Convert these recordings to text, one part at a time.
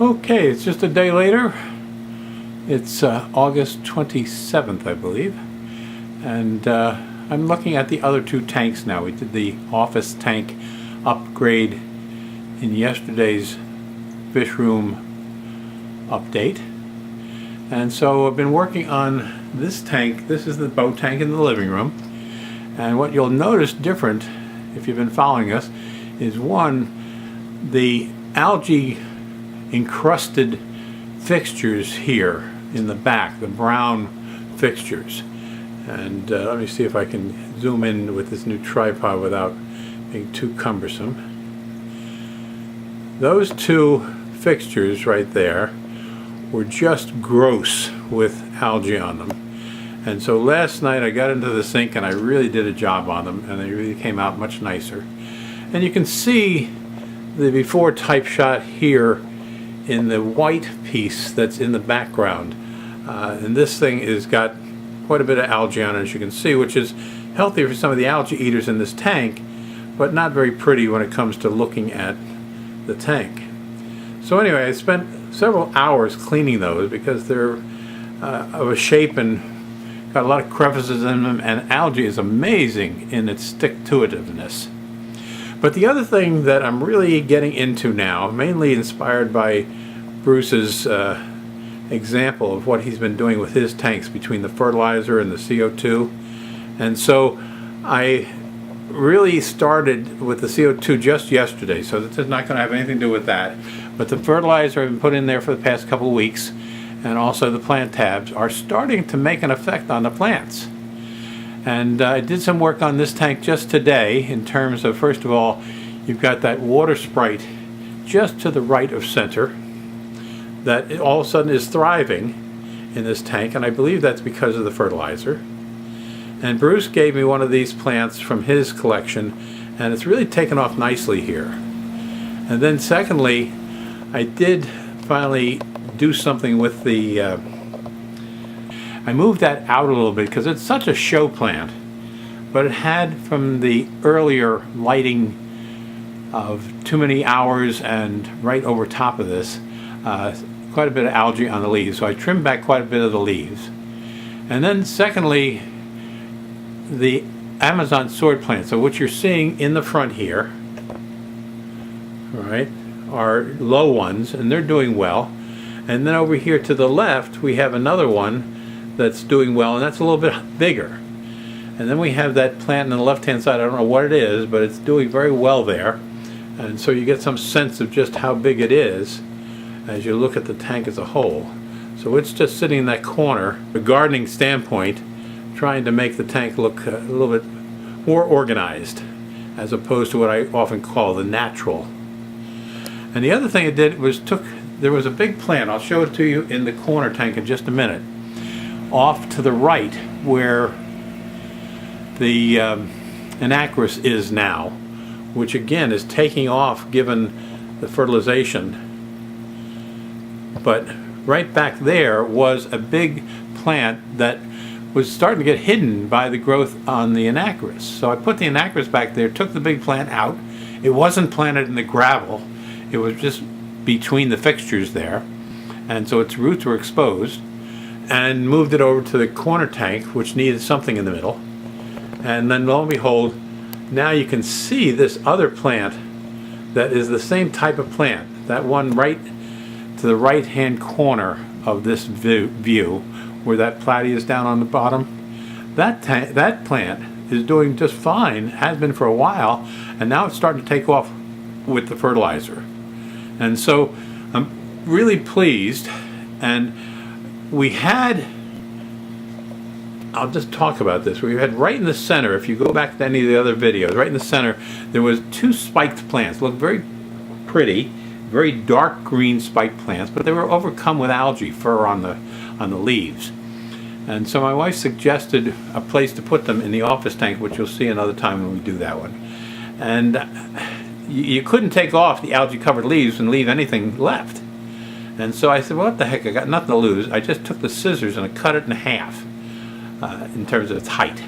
Okay, it's just a day later. It's August 27th, I believe. And I'm looking at the other two tanks now. We did the office tank upgrade in yesterday's fish room update. And so I've been working on this tank. This is the boat tank in the living room. And what you'll notice different, if you've been following us, is one, the algae encrusted fixtures here in the back, the brown fixtures. And let me see if I can zoom in with this new tripod without being too cumbersome. Those two fixtures right there were just gross with algae on them. And so last night I got into the sink and I really did a job on them, and they really came out much nicer. And you can see the before type shot here in the white piece that's in the background. And this thing has got quite a bit of algae on it, as you can see, which is healthy for some of the algae eaters in this tank, but not very pretty when it comes to looking at the tank. So anyway, I spent several hours cleaning those because they're of a shape and got a lot of crevices in them, and algae is amazing in its stick-to-itiveness. But the other thing that I'm really getting into now, mainly inspired by Bruce's example of what he's been doing with his tanks between the fertilizer and the CO2. And so I really started with the CO2 just yesterday, so this is not going to have anything to do with that. But the fertilizer I've been put in there for the past couple of weeks, and also the plant tabs, are starting to make an effect on the plants. And I did some work on this tank just today in terms of, first of all, you've got that water sprite just to the right of center that all of a sudden is thriving in this tank, and I believe that's because of the fertilizer. And Bruce gave me one of these plants from his collection, and it's really taken off nicely here. And then secondly, I did finally do something with the I moved that out a little bit because it's such a show plant, but it had, from the earlier lighting of too many hours and right over top of this, quite a bit of algae on the leaves, so I trimmed back quite a bit of the leaves. And then secondly, the Amazon sword plant, so what you're seeing in the front here, right, are low ones, and they're doing well. And then over here to the left we have another one that's doing well, and that's a little bit bigger. And then we have that plant on the left hand side. I don't know what it is, but it's doing very well there. And so you get some sense of just how big it is as you look at the tank as a whole. So it's just sitting in that corner, a gardening standpoint, trying to make the tank look a little bit more organized, as opposed to what I often call the natural. And the other thing it did was there was a big plant, I'll show it to you in the corner tank in just a minute, off to the right where the anacris is now, which again is taking off given the fertilization. But right back there was a big plant that was starting to get hidden by the growth on the anacris. So I put the anacris back there, took the big plant out. It wasn't planted in the gravel, it was just between the fixtures there, and so its roots were exposed, and moved it over to the corner tank, which needed something in the middle. And then lo and behold, now you can see this other plant that is the same type of plant, that one right to the right hand corner of this view where that platy is down on the bottom. That plant is doing just fine, has been for a while, and now it's starting to take off with the fertilizer. And so I'm really pleased. And we had, I'll just talk about this, we had right in the center, if you go back to any of the other videos, right in the center there was two spiked plants, looked very pretty, very dark green spiked plants, but they were overcome with algae fur on the leaves. And so my wife suggested a place to put them in the office tank, which you'll see another time when we do that one. And you couldn't take off the algae covered leaves and leave anything left. And so I said, well, what the heck, I got nothing to lose. I just took the scissors and I cut it in half in terms of its height.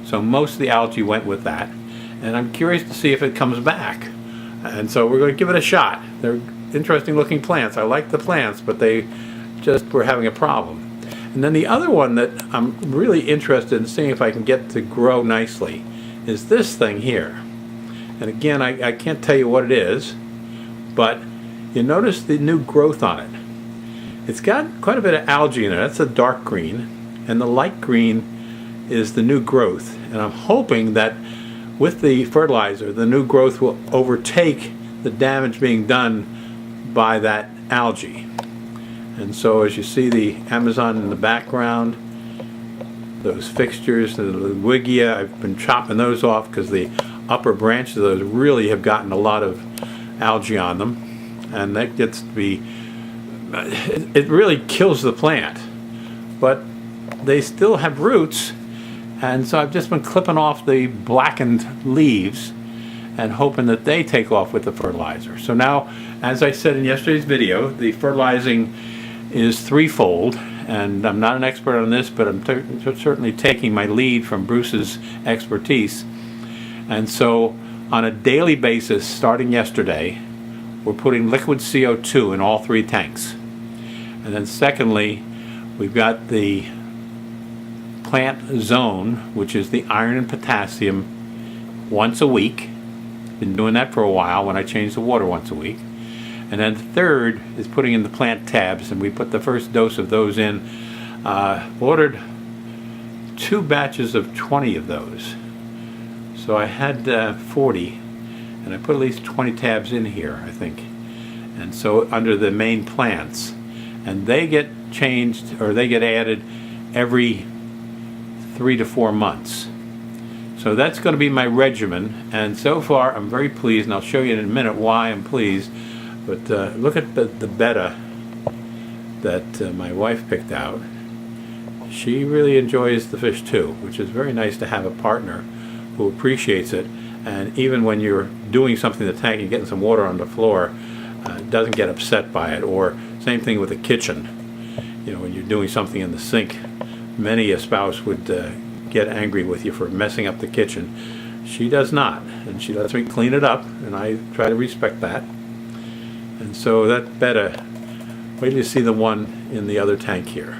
So most of the algae went with that. And I'm curious to see if it comes back. And so we're going to give it a shot. They're interesting looking plants. I like the plants, but they just were having a problem. And then the other one that I'm really interested in seeing if I can get to grow nicely is this thing here. And again, I can't tell you what it is, but you notice the new growth on it. It's got quite a bit of algae in it. That's a dark green, and the light green is the new growth. And I'm hoping that with the fertilizer, the new growth will overtake the damage being done by that algae. And so as you see the Amazon in the background, those fixtures, the Wigia, I've been chopping those off because the upper branches of those really have gotten a lot of algae on them. And that gets to be, it really kills the plant. But they still have roots, and so I've just been clipping off the blackened leaves and hoping that they take off with the fertilizer. So now, as I said in yesterday's video, the fertilizing is threefold, and I'm not an expert on this, but I'm certainly taking my lead from Bruce's expertise. And so on a daily basis, starting yesterday, we're putting liquid CO2 in all 3 tanks. And then secondly, we've got the plant zone, which is the iron and potassium once a week. Been doing that for a while when I change the water once a week. And then third is putting in the plant tabs, and we put the first dose of those in. Ordered 2 batches of 20 of those. So I had 40, and I put at least 20 tabs in here, I think. And so under the main plants, and they get changed, or they get added every 3 to 4 months. So that's going to be my regimen, and so far I'm very pleased, and I'll show you in a minute why I'm pleased. But look at the betta that my wife picked out. She really enjoys the fish too, which is very nice to have a partner who appreciates it, and even when you're doing something in the tank and getting some water on the floor, doesn't get upset by it. Or same thing with the kitchen. You know, when you're doing something in the sink, many a spouse would get angry with you for messing up the kitchen. She does not, and she lets me clean it up, and I try to respect that. And so that betta, wait till you see the one in the other tank here.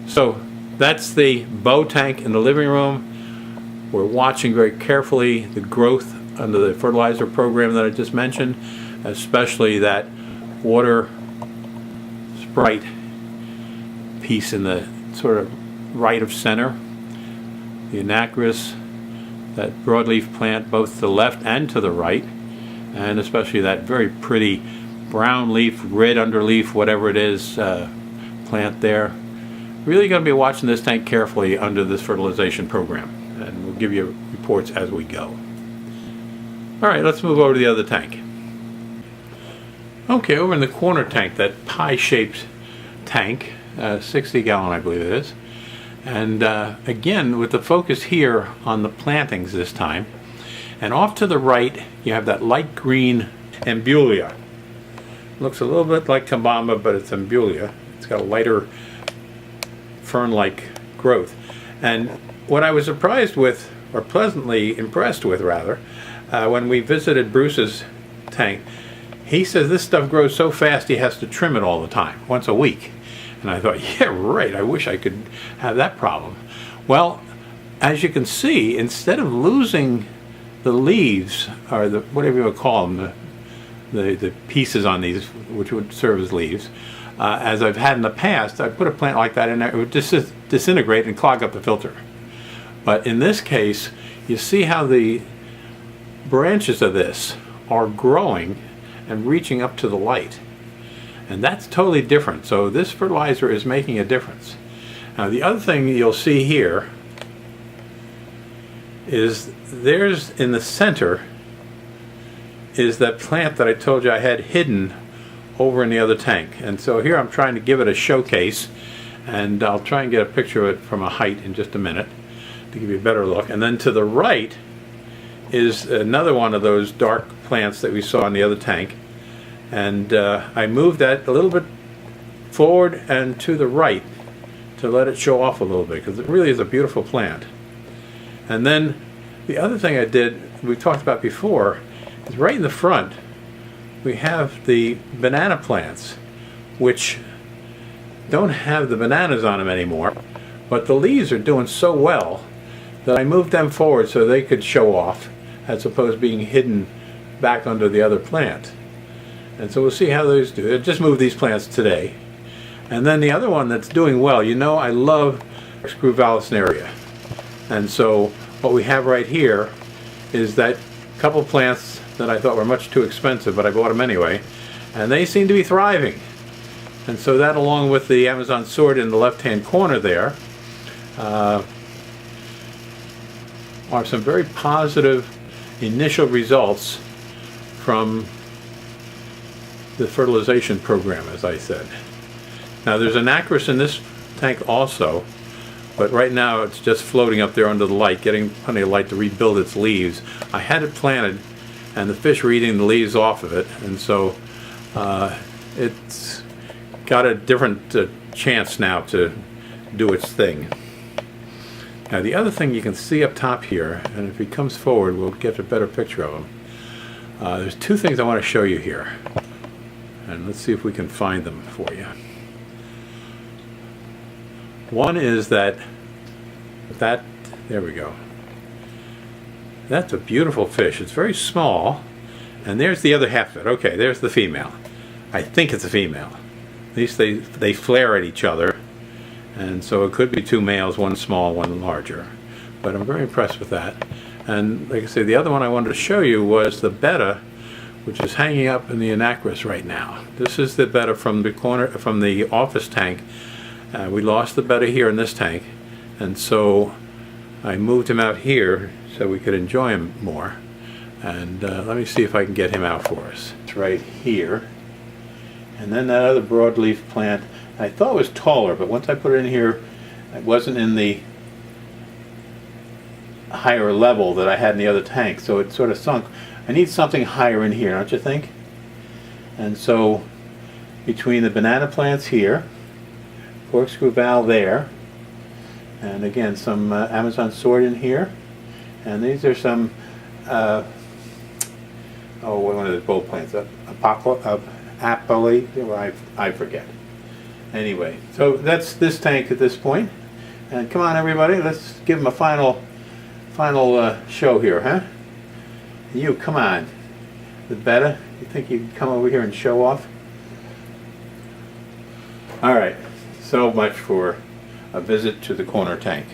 So that's the bow tank in the living room. We're watching very carefully the growth under the fertilizer program that I just mentioned, especially that water sprite piece in the sort of right of center. The anacris, that broadleaf plant, both to the left and to the right, and especially that very pretty brown leaf, red underleaf, whatever it is, plant there. Really going to be watching this tank carefully under this fertilization program, and we'll give you reports as we go. All right, let's move over to the other tank. Okay, over in the corner tank, that pie-shaped tank, 60-gallon I believe it is, and again with the focus here on the plantings this time. And off to the right, you have that light green Ambulia. Looks a little bit like Kabamba, but it's Ambulia. It's got a lighter fern-like growth. And what I was surprised with, or pleasantly impressed with rather, when we visited Bruce's tank, he says this stuff grows so fast he has to trim it all the time, once a week. And I thought, yeah, right, I wish I could have that problem. Well, as you can see, instead of losing the leaves, or the whatever you would call them, the pieces on these, which would serve as leaves, as I've had in the past, I put a plant like that in there, it would just disintegrate and clog up the filter. But in this case, you see how the branches of this are growing and reaching up to the light. And that's totally different. So this fertilizer is making a difference. Now the other thing you'll see here is there's in the center is that plant that I told you I had hidden over in the other tank. And so here I'm trying to give it a showcase, and I'll try and get a picture of it from a height in just a minute to give you a better look. And then to the right is another one of those dark plants that we saw in the other tank, and I moved that a little bit forward and to the right to let it show off a little bit, because it really is a beautiful plant. And then the other thing I did, we talked about before, is right in the front we have the banana plants, which don't have the bananas on them anymore, but the leaves are doing so well that I moved them forward so they could show off as opposed to being hidden back under the other plant. And so we'll see how those do. I just moved these plants today. And then the other one that's doing well, you know, I love corkscrew vallisneria. And so what we have right here is that couple plants that I thought were much too expensive, but I bought them anyway, and they seem to be thriving. And so that, along with the Amazon sword in the left-hand corner there, are some very positive initial results from the fertilization program, as I said. Now there's an acris in this tank also, but right now it's just floating up there under the light, getting plenty of light to rebuild its leaves. I had it planted, and the fish were eating the leaves off of it, and so it's got a different chance now to do its thing. Now the other thing you can see up top here, and if he comes forward we'll get a better picture of him. There's two things I want to show you here, and let's see if we can find them for you. One is that there we go. That's a beautiful fish. It's very small, and there's the other half of it. Okay, there's the female. I think it's a female. At least they flare at each other, and so it could be two males, one small, one larger. But I'm very impressed with that. And like I say, the other one I wanted to show you was the betta, which is hanging up in the anacris right now. This is the betta from the office tank. We lost the betta here in this tank, and so I moved him out here so we could enjoy him more. And let me see if I can get him out for us. It's right here. And then that other broadleaf plant, I thought it was taller, but once I put it in here, it wasn't in the higher level that I had in the other tank, so it sort of sunk. I need something higher in here, don't you think? And so between the banana plants here, corkscrew val there, and again some Amazon sword in here, and these are some one of the bulb plants, apple, I forget. Anyway, so that's this tank at this point, and come on everybody, let's give them a final show here, huh? You, come on. The betta, you think you can come over here and show off? Alright, so much for a visit to the corner tank.